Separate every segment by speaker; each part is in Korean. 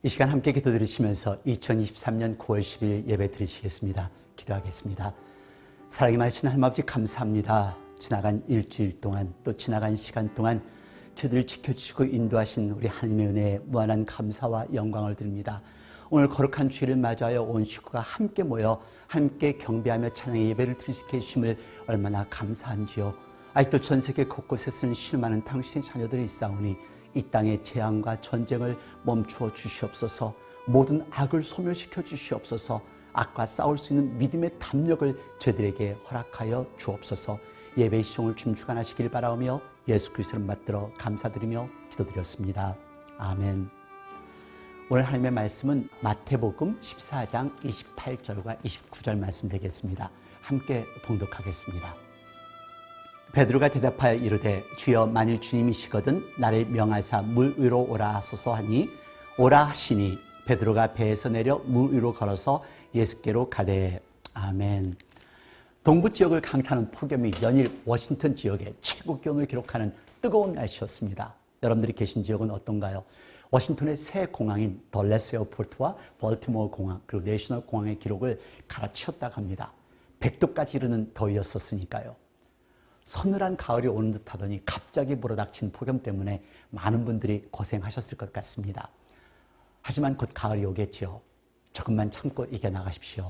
Speaker 1: 이 시간 함께 기도 드리시면서 2023년 9월 10일 예배 드리시겠습니다. 기도하겠습니다. 사랑의 많으신 하나님 아버지 감사합니다. 지나간 일주일 동안 또 지나간 시간 동안 저희들을 지켜주시고 인도하신 우리 하나님의 은혜에 무한한 감사와 영광을 드립니다. 오늘 거룩한 주일을 맞이하여 온 식구가 함께 모여 함께 경배하며 찬양의 예배를 드릴 수 있게 해주심을 얼마나 감사한지요. 아직도 전 세계 곳곳에 쓰는 실많은 당신의 자녀들이 있사오니 이 땅의 재앙과 전쟁을 멈추어 주시옵소서. 모든 악을 소멸시켜 주시옵소서. 악과 싸울 수 있는 믿음의 담력을 저희들에게 허락하여 주옵소서. 예배의 시종을 주관하시길 바라오며 예수 그리스도를 받들어 감사드리며 기도드렸습니다. 아멘. 오늘 하나님의 말씀은 마태복음 14장 28절과 29절 말씀 되겠습니다. 함께 봉독하겠습니다. 베드로가 대답하여 이르되 주여 만일 주님이시거든 나를 명하사 물 위로 오라 하소서 하니 오라 하시니 베드로가 배에서 내려 물 위로 걸어서 예수께로 가되. 아멘. 동부 지역을 강타하는 폭염이 연일 워싱턴 지역에 최고 기온을 기록하는 뜨거운 날씨였습니다. 여러분들이 계신 지역은 어떤가요? 워싱턴의 새 공항인 덜레스 에어포트와 벌티모어 공항 그리고 내셔널 공항의 기록을 갈아치웠다고 합니다. 100도까지 이르는 더위였었으니까요. 서늘한 가을이 오는 듯 하더니 갑자기 몰아닥친 폭염 때문에 많은 분들이 고생하셨을 것 같습니다. 하지만 곧 가을이 오겠지요. 조금만 참고 이겨나가십시오.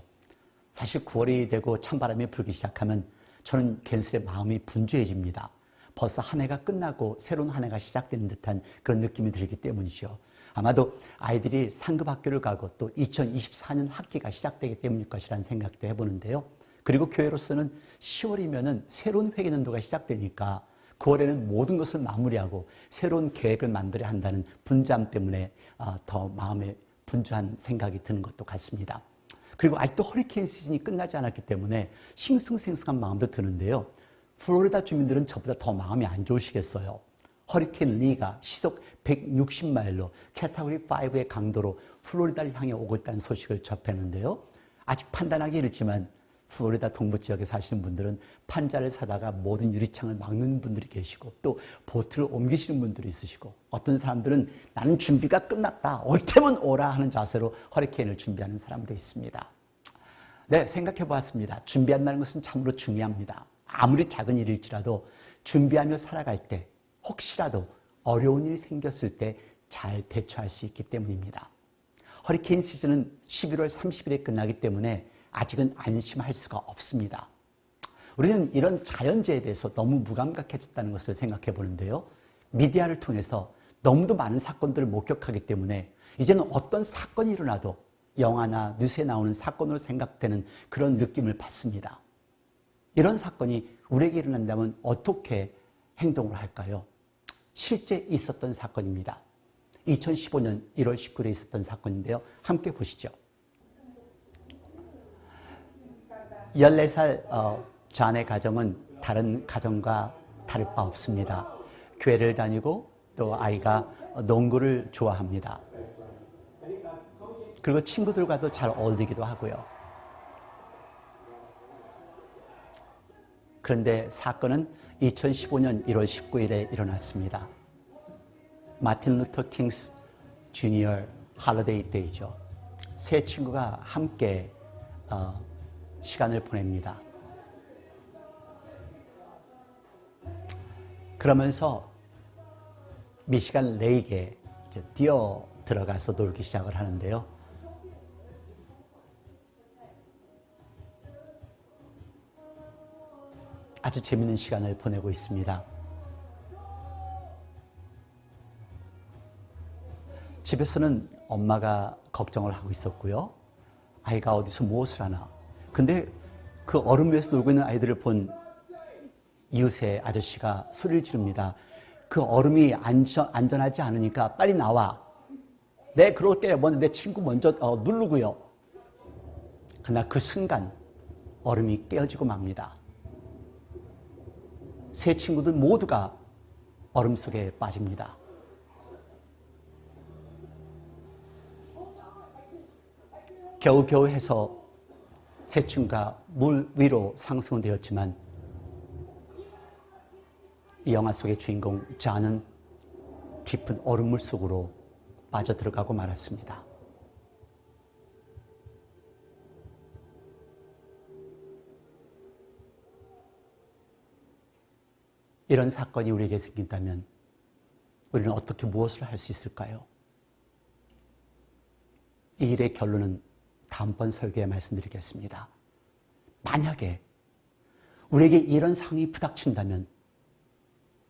Speaker 1: 사실 9월이 되고 찬바람이 불기 시작하면 저는 괜스레 마음이 분주해집니다. 벌써 한 해가 끝나고 새로운 한 해가 시작되는 듯한 그런 느낌이 들기 때문이죠. 아마도 아이들이 상급 학교를 가고 또 2024년 학기가 시작되기 때문일 것이라는 생각도 해보는데요. 그리고 교회로서는 10월이면은 새로운 회계년도가 시작되니까 9월에는 모든 것을 마무리하고 새로운 계획을 만들어야 한다는 분주함 때문에 더 마음에 분주한 생각이 드는 것도 같습니다. 그리고 아직도 허리케인 시즌이 끝나지 않았기 때문에 싱숭생숭한 마음도 드는데요. 플로리다 주민들은 저보다 더 마음이 안 좋으시겠어요. 허리케인 리가 시속 160마일로 캐터고리 5의 강도로 플로리다를 향해 오고 있다는 소식을 접했는데요. 아직 판단하기 이르지만 플로리다 동부 지역에 사시는 분들은 판자를 사다가 모든 유리창을 막는 분들이 계시고 또 보트를 옮기시는 분들이 있으시고 어떤 사람들은 나는 준비가 끝났다. 올 테면 오라 하는 자세로 허리케인을 준비하는 사람도 있습니다. 네, 생각해 보았습니다. 준비한다는 것은 참으로 중요합니다. 아무리 작은 일일지라도 준비하며 살아갈 때 혹시라도 어려운 일이 생겼을 때 잘 대처할 수 있기 때문입니다. 허리케인 시즌은 11월 30일에 끝나기 때문에 아직은 안심할 수가 없습니다. 우리는 이런 자연재해에 대해서 너무 무감각해졌다는 것을 생각해 보는데요. 미디어를 통해서 너무도 많은 사건들을 목격하기 때문에 이제는 어떤 사건이 일어나도 영화나 뉴스에 나오는 사건으로 생각되는 그런 느낌을 받습니다. 이런 사건이 우리에게 일어난다면 어떻게 행동을 할까요? 실제 있었던 사건입니다. 2015년 1월 19일에 있었던 사건인데요. 함께 보시죠. 14살 자네 가정은 다른 가정과 다를 바 없습니다. 교회를 다니고 또 아이가 농구를 좋아합니다. 그리고 친구들과도 잘 어울리기도 하고요. 그런데 사건은 2015년 1월 19일에 일어났습니다. 마틴 루터 킹스 주니어 할러데이 데이죠. 세 친구가 함께 시간을 보냅니다. 그러면서 미시간 레이크에 뛰어 들어가서 놀기 시작을 하는데요. 아주 재밌는 시간을 보내고 있습니다. 집에서는 엄마가 걱정을 하고 있었고요. 아이가 어디서 무엇을 하나. 근데 그 얼음 위에서 놀고 있는 아이들을 본 이웃의 아저씨가 소리를 지릅니다. 그 얼음이 안전하지 않으니까 빨리 나와. 네, 그럴게요. 먼저 내 친구 먼저 누르고요. 그러나 그 순간 얼음이 깨어지고 맙니다. 세 친구들 모두가 얼음 속에 빠집니다. 겨우겨우 해서 세 친구가 물 위로 상승은 되었지만 이 영화 속의 주인공 잔은 깊은 얼음물 속으로 빠져들어가고 말았습니다. 이런 사건이 우리에게 생긴다면 우리는 어떻게 무엇을 할 수 있을까요? 이 일의 결론은 다음번 설교에 말씀드리겠습니다. 만약에 우리에게 이런 상황이 부닥친다면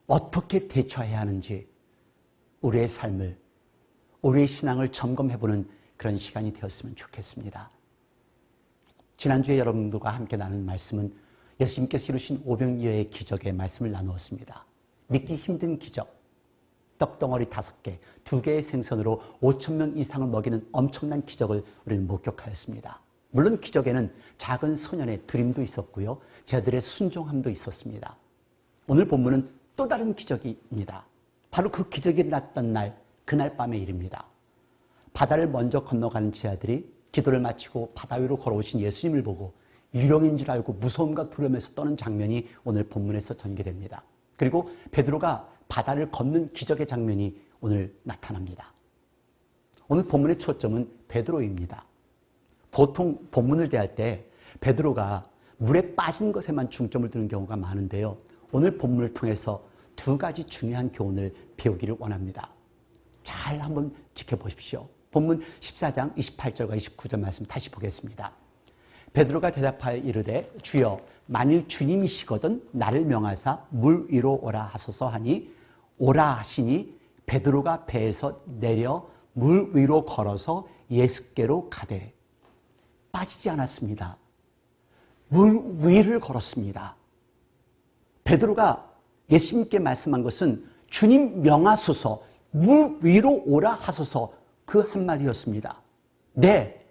Speaker 1: 어떻게 대처해야 하는지 우리의 삶을, 우리의 신앙을 점검해보는 그런 시간이 되었으면 좋겠습니다. 지난주에 여러분들과 함께 나눈 말씀은 예수님께서 이루신 오병이어의 기적의 말씀을 나누었습니다. 믿기 힘든 기적, 떡덩어리 5개, 2개의 생선으로 5,000명 이상을 먹이는 엄청난 기적을 우리는 목격하였습니다. 물론 기적에는 작은 소년의 드림도 있었고요, 제자들의 순종함도 있었습니다. 오늘 본문은 또 다른 기적입니다. 바로 그 기적이 일어났던 날, 그날 밤의 일입니다. 바다를 먼저 건너가는 제자들이 기도를 마치고 바다 위로 걸어오신 예수님을 보고 유령인 줄 알고 무서움과 두려움에서 떠는 장면이 오늘 본문에서 전개됩니다. 그리고 베드로가 바다를 걷는 기적의 장면이 오늘 나타납니다. 오늘 본문의 초점은 베드로입니다. 보통 본문을 대할 때 베드로가 물에 빠진 것에만 중점을 두는 경우가 많은데요, 오늘 본문을 통해서 2가지 중요한 교훈을 배우기를 원합니다. 잘 한번 지켜보십시오. 본문 14장 28절과 29절 말씀 다시 보겠습니다. 베드로가 대답하여 이르되 주여 만일 주님이시거든 나를 명하사 물 위로 오라 하소서 하니 오라 하시니 베드로가 배에서 내려 물 위로 걸어서 예수께로 가되 빠지지 않았습니다. 물 위를 걸었습니다. 베드로가 예수님께 말씀한 것은 주님 명하소서 물 위로 오라 하소서 그 한마디였습니다. 네,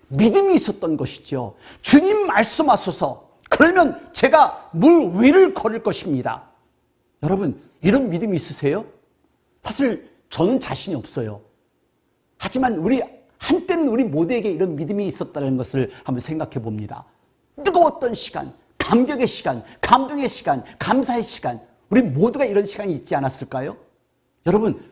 Speaker 1: 믿음이 있었던 것이죠. 주님 말씀하소서, 그러면 제가 물 위를 걸을 것입니다. 여러분, 이런 믿음이 있으세요? 사실 저는 자신이 없어요. 하지만 한때는 우리 모두에게 이런 믿음이 있었다는 것을 한번 생각해 봅니다. 뜨거웠던 시간, 감격의 시간, 감동의 시간, 감사의 시간, 우리 모두가 이런 시간이 있지 않았을까요? 여러분,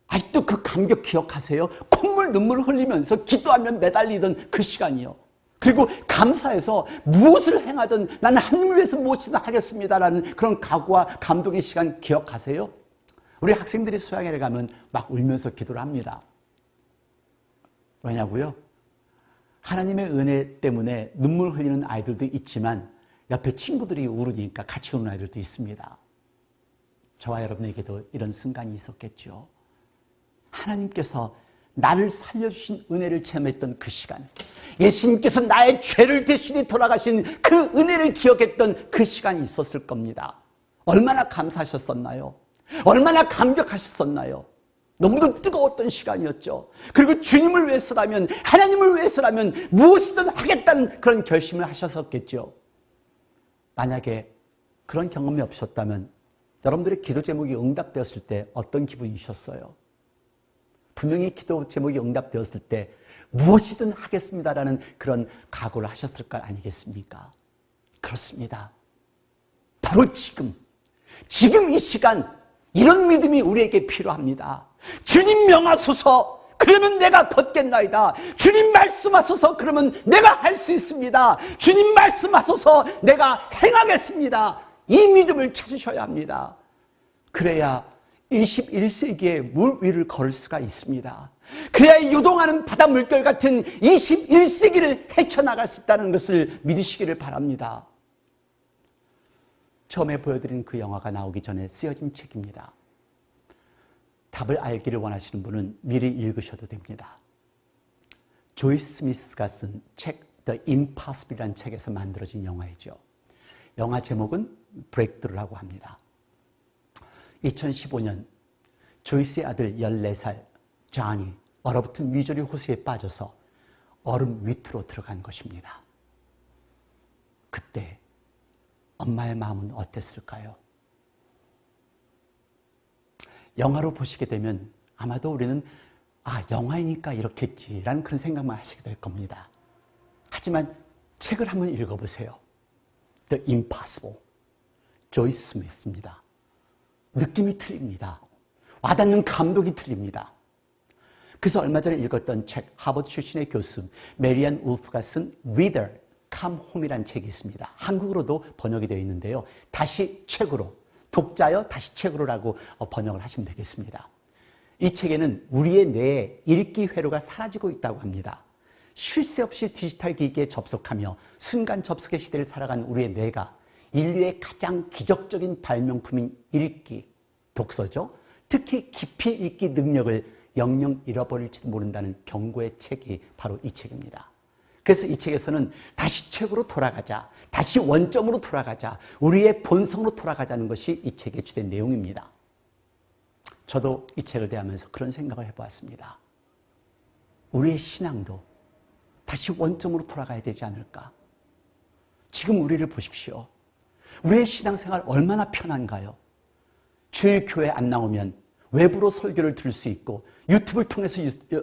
Speaker 1: 아직도 그 감격 기억하세요? 콧물 눈물을 흘리면서 기도하며 매달리던 그 시간이요. 그리고 감사해서 무엇을 행하든 나는 하나님을 위해서 무엇이든 하겠습니다라는 그런 각오와 감동의 시간 기억하세요? 우리 학생들이 수양회를 가면 막 울면서 기도를 합니다. 왜냐고요? 하나님의 은혜 때문에 눈물 흘리는 아이들도 있지만 옆에 친구들이 울으니까 같이 우는 아이들도 있습니다. 저와 여러분에게도 이런 순간이 있었겠죠. 하나님께서 나를 살려주신 은혜를 체험했던 그 시간, 예수님께서 나의 죄를 대신해 돌아가신 그 은혜를 기억했던 그 시간이 있었을 겁니다. 얼마나 감사하셨었나요? 얼마나 감격하셨었나요? 너무도 뜨거웠던 시간이었죠. 그리고 주님을 위해서라면, 하나님을 위해서라면 무엇이든 하겠다는 그런 결심을 하셨었겠죠. 만약에 그런 경험이 없었다면 여러분들의 기도 제목이 응답되었을 때 어떤 기분이셨어요? 분명히 기도 제목이 응답되었을 때 무엇이든 하겠습니다라는 그런 각오를 하셨을 것 아니겠습니까? 그렇습니다. 바로 지금 이 시간 이런 믿음이 우리에게 필요합니다. 주님 명하소서, 그러면 내가 걷겠나이다. 주님 말씀하소서, 그러면 내가 할 수 있습니다. 주님 말씀하소서, 내가 행하겠습니다. 이 믿음을 찾으셔야 합니다. 그래야 21세기의 물 위를 걸을 수가 있습니다. 그래야 요동하는 바다 물결 같은 21세기를 헤쳐나갈 수 있다는 것을 믿으시기를 바랍니다. 처음에 보여드린 그 영화가 나오기 전에 쓰여진 책입니다. 답을 알기를 원하시는 분은 미리 읽으셔도 됩니다. 조이스 스미스가 쓴 책 The Impossible이라는 책에서 만들어진 영화이죠. 영화 제목은 브레이크드루라고 합니다. 2015년 조이스의 아들 14살 존이 얼어붙은 미주리 호수에 빠져서 얼음 밑으로 들어간 것입니다. 그때 엄마의 마음은 어땠을까요? 영화로 보시게 되면 아마도 우리는 영화이니까 이렇겠지라는 그런 생각만 하시게 될 겁니다. 하지만 책을 한번 읽어보세요. The Impossible, 조이스 스미스입니다. 느낌이 틀립니다. 와닿는 감독이 틀립니다. 그래서 얼마 전에 읽었던 책, 하버드 출신의 교수 메리안 울프가 쓴 Whither, Come Home이라는 책이 있습니다. 한국어로도 번역이 되어 있는데요. 다시 책으로, 독자여 다시 책으로라고 번역을 하시면 되겠습니다. 이 책에는 우리의 뇌에 읽기 회로가 사라지고 있다고 합니다. 쉴 새 없이 디지털 기기에 접속하며 순간 접속의 시대를 살아가는 우리의 뇌가 인류의 가장 기적적인 발명품인 읽기, 독서죠. 특히 깊이 읽기 능력을 영영 잃어버릴지도 모른다는 경고의 책이 바로 이 책입니다. 그래서 이 책에서는 다시 책으로 돌아가자, 다시 원점으로 돌아가자, 우리의 본성으로 돌아가자는 것이 이 책의 주된 내용입니다. 저도 이 책을 대하면서 그런 생각을 해보았습니다. 우리의 신앙도 다시 원점으로 돌아가야 되지 않을까? 지금 우리를 보십시오. 우리의 신앙생활 얼마나 편한가요? 주일 교회 안 나오면 외부로 설교를 들을 수 있고 유튜브를 통해서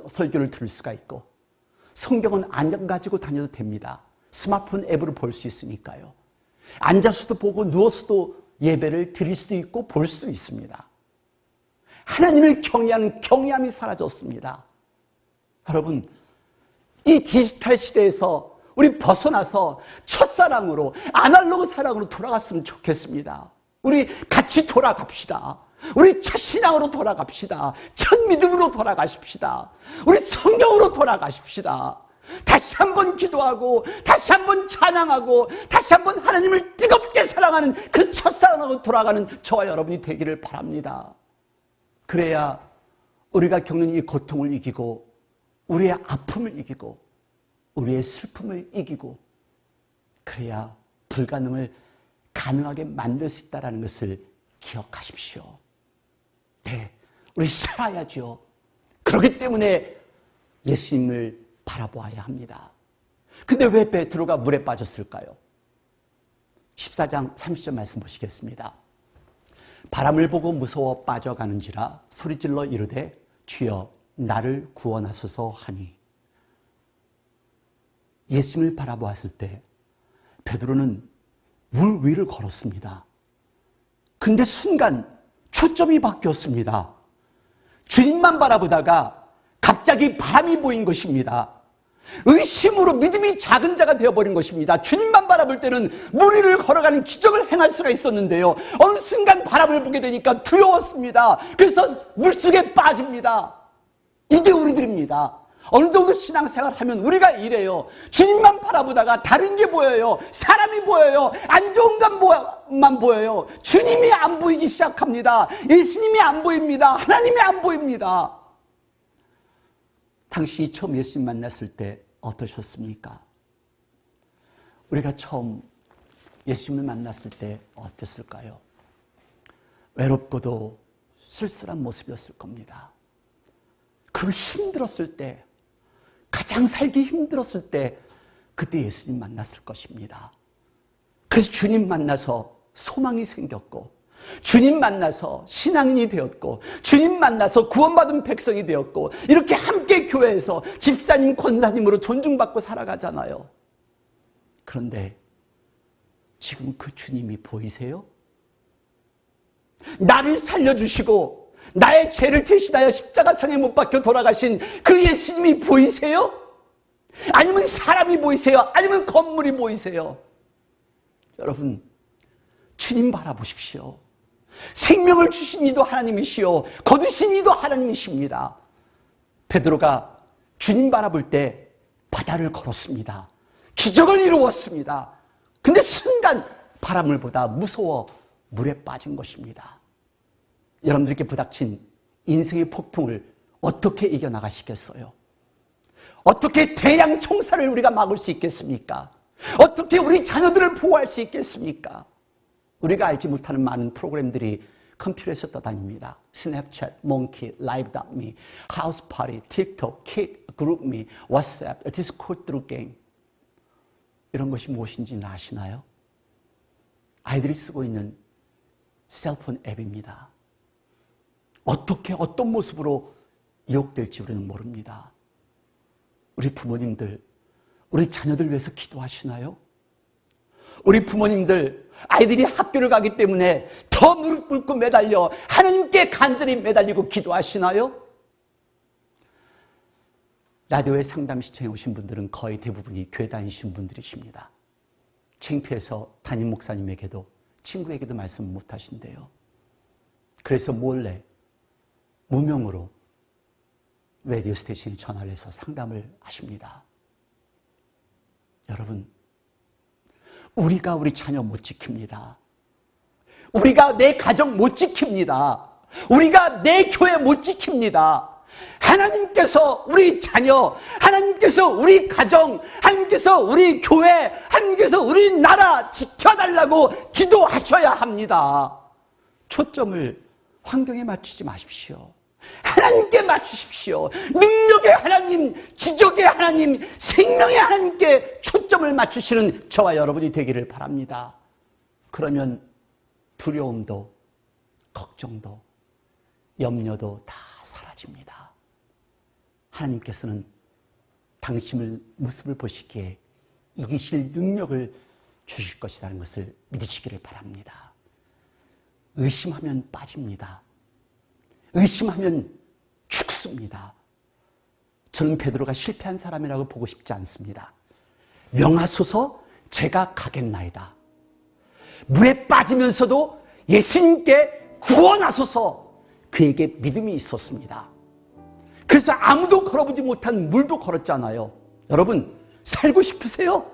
Speaker 1: 설교를 들을 수가 있고 성경은 안 가지고 다녀도 됩니다. 스마트폰 앱으로 볼 수 있으니까요. 앉아서도 보고 누워서도 예배를 드릴 수도 있고 볼 수도 있습니다. 하나님을 경외하는 경외함이 사라졌습니다. 여러분, 이 디지털 시대에서 우리 벗어나서 첫사랑으로, 아날로그 사랑으로 돌아갔으면 좋겠습니다. 우리 같이 돌아갑시다. 우리 첫신앙으로 돌아갑시다. 첫 믿음으로 돌아가십시다. 우리 성경으로 돌아가십시다. 다시 한번 기도하고 다시 한번 찬양하고 다시 한번 하나님을 뜨겁게 사랑하는 그 첫사랑으로 돌아가는 저와 여러분이 되기를 바랍니다. 그래야 우리가 겪는 이 고통을 이기고 우리의 아픔을 이기고 우리의 슬픔을 이기고 그래야 불가능을 가능하게 만들 수 있다는 것을 기억하십시오. 네, 우리 살아야죠. 그렇기 때문에 예수님을 바라보아야 합니다. 근데 왜 베드로가 물에 빠졌을까요? 14장 30절 말씀 보시겠습니다. 바람을 보고 무서워 빠져가는지라 소리질러 이르되 주여 나를 구원하소서 하니. 예수님을 바라보았을 때 베드로는 물 위를 걸었습니다. 근데 순간 초점이 바뀌었습니다. 주님만 바라보다가 갑자기 바람이 보인 것입니다. 의심으로 믿음이 작은 자가 되어버린 것입니다. 주님만 바라볼 때는 물 위를 걸어가는 기적을 행할 수가 있었는데요. 어느 순간 바람을 보게 되니까 두려웠습니다. 그래서 물속에 빠집니다. 이게 우리들입니다. 어느 정도 신앙생활 하면 우리가 이래요. 주님만 바라보다가 다른 게 보여요. 사람이 보여요. 안 좋은 것만 보여요. 주님이 안 보이기 시작합니다. 예수님이 안 보입니다. 하나님이 안 보입니다. 당신이 처음 예수님 만났을 때 어떠셨습니까? 우리가 처음 예수님을 만났을 때 어땠을까요? 외롭고도 쓸쓸한 모습이었을 겁니다. 그리고 힘들었을 때, 가장 살기 힘들었을 때 그때 예수님 만났을 것입니다. 그래서 주님 만나서 소망이 생겼고 주님 만나서 신앙인이 되었고 주님 만나서 구원받은 백성이 되었고 이렇게 함께 교회에서 집사님, 권사님으로 존중받고 살아가잖아요. 그런데 지금 그 주님이 보이세요? 나를 살려주시고 나의 죄를 대신하여 십자가상에 못 박혀 돌아가신 그 예수님이 보이세요? 아니면 사람이 보이세요? 아니면 건물이 보이세요? 여러분, 주님 바라보십시오. 생명을 주신 이도 하나님이시오. 거두신 이도 하나님이십니다. 베드로가 주님 바라볼 때 바다를 걸었습니다. 기적을 이루었습니다. 근데 순간 바람을 보다 무서워 물에 빠진 것입니다. 여러분들께 부닥친 인생의 폭풍을 어떻게 이겨나가시겠어요? 어떻게 대량 총살을 우리가 막을 수 있겠습니까? 어떻게 우리 자녀들을 보호할 수 있겠습니까? 우리가 알지 못하는 많은 프로그램들이 컴퓨터에서 떠다닙니다. 스냅챗, 몽키, 라이브.me, 하우스파티, 틱톡, 킥, 그룹미, 왓츠앱, 디스코드 트루 게임. 이런 것이 무엇인지는 아시나요? 아이들이 쓰고 있는 셀폰 앱입니다. 어떻게 어떤 모습으로 유혹될지 우리는 모릅니다. 우리 부모님들, 우리 자녀들 위해서 기도하시나요? 우리 부모님들, 아이들이 학교를 가기 때문에 더 무릎 꿇고 매달려 하나님께 간절히 매달리고 기도하시나요? 라디오에 상담 시청해 오신 분들은 거의 대부분이 교회 다니신 분들이십니다. 창피해서 담임 목사님에게도 친구에게도 말씀 못 하신대요. 그래서 몰래 무명으로 라디오 스테이션에 전화를 해서 상담을 하십니다. 여러분, 우리가 우리 자녀 못 지킵니다. 우리가 내 가정 못 지킵니다. 우리가 내 교회 못 지킵니다. 하나님께서 우리 자녀, 하나님께서 우리 가정, 하나님께서 우리 교회, 하나님께서 우리 나라 지켜달라고 기도하셔야 합니다. 초점을 환경에 맞추지 마십시오. 하나님께 맞추십시오. 능력의 하나님, 기적의 하나님, 생명의 하나님께 초점을 맞추시는 저와 여러분이 되기를 바랍니다. 그러면 두려움도, 걱정도, 염려도 다 사라집니다. 하나님께서는 당신의 모습을 보시기에 이기실 능력을 주실 것이라는 것을 믿으시기를 바랍니다. 의심하면 빠집니다. 의심하면 죽습니다. 저는 베드로가 실패한 사람이라고 보고 싶지 않습니다. 명하소서 제가 가겠나이다. 물에 빠지면서도 예수님께 구원하소서 그에게 믿음이 있었습니다. 그래서 아무도 걸어보지 못한 물도 걸었잖아요. 여러분, 살고 싶으세요?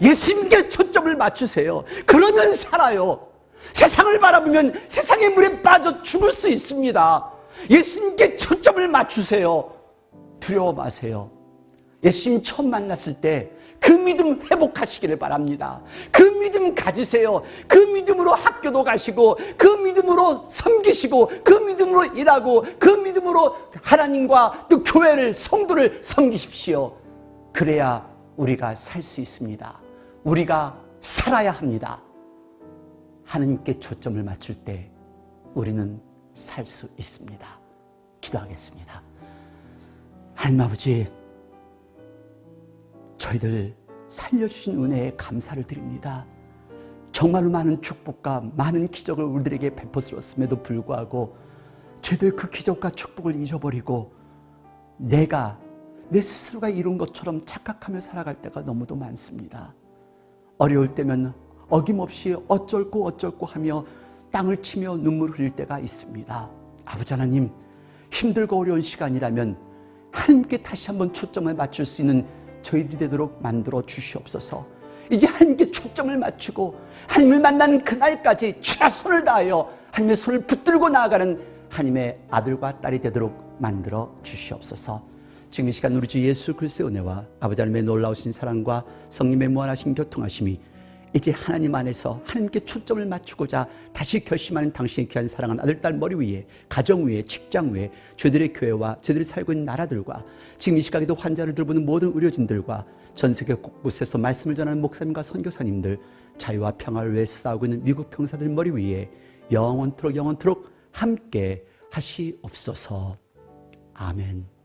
Speaker 1: 예수님께 초점을 맞추세요. 그러면 살아요. 세상을 바라보면 세상의 물에 빠져 죽을 수 있습니다. 예수님께 초점을 맞추세요. 두려워 마세요. 예수님 처음 만났을 때 그 믿음 회복하시기를 바랍니다. 그 믿음 가지세요. 그 믿음으로 학교도 가시고, 그 믿음으로 섬기시고, 그 믿음으로 일하고, 그 믿음으로 하나님과 또 교회를, 성도를 섬기십시오. 그래야 우리가 살 수 있습니다. 우리가 살아야 합니다. 하나님께 초점을 맞출 때 우리는 살 수 있습니다. 기도하겠습니다. 하나님 아버지, 저희들 살려주신 은혜에 감사를 드립니다. 정말로 많은 축복과 많은 기적을 우리들에게 베풀었음에도 불구하고 저희들 그 기적과 축복을 잊어버리고 내 스스로가 이룬 것처럼 착각하며 살아갈 때가 너무도 많습니다. 어려울 때면 어김없이 어쩔고 하며 땅을 치며 눈물 흘릴 때가 있습니다. 아버지 하나님, 힘들고 어려운 시간이라면 하나님께 다시 한번 초점을 맞출 수 있는 저희들이 되도록 만들어 주시옵소서. 이제 하나님께 초점을 맞추고 하나님을 만나는 그날까지 최선을 다하여 하나님의 손을 붙들고 나아가는 하나님의 아들과 딸이 되도록 만들어 주시옵소서. 지금 이 시간 우리 주 예수 그리스도의 은혜와 아버지 하나님의 놀라우신 사랑과 성령의 무한하신 교통하심이 이제 하나님 안에서 하나님께 초점을 맞추고자 다시 결심하는 당신의 귀한 사랑하는 아들, 딸 머리 위에, 가정 위에, 직장 위에, 저희들의 교회와 저희들이 살고 있는 나라들과 지금 이 시각에도 환자를 돌보는 모든 의료진들과 전 세계 곳곳에서 말씀을 전하는 목사님과 선교사님들, 자유와 평화를 위해서 싸우고 있는 미국 병사들 머리 위에 영원토록 함께 하시옵소서. 아멘.